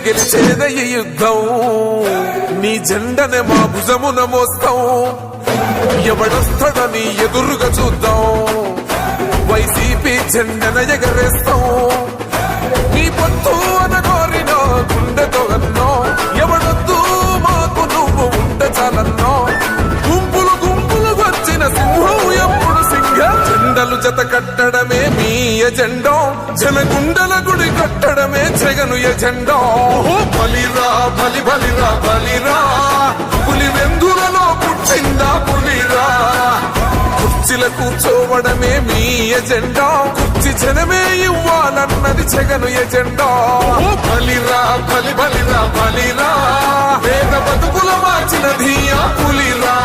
గెలిచేదయ్య యుద్ధం నీ జెండనే మా భుజమున మోస్తాం ఎవడొస్తాడని ఎదురుగా చూద్దాం వైసీపీ జెండన ఎగరేస్తాం నీ పొత్తు అనగోరినో గుండెతో అన్నో ఎవడొద్దు మాకు నువ్వు ఉంటే చాలన్నో గుంపులు గుంపులు వచ్చిన సింహం ఎప్పుడు సింహం జెండలు జత కట్టడమే మీ ఎజెండో జనగుండల గుడి కట్టడమే జగను ఎజెండో బలిరా బలి బలిరా బలిరా పులి వెందులలో పుట్టిందా పులిరా కుర్చీల కూర్చోవడమే మీ ఎజెండా కుర్చీ జనమే ఇవ్వాలన్నది జగను ఎజెండా బలిరా బలి బలిరా బలిరా పేద బతుకుల మార్చినది ఆ పులిరా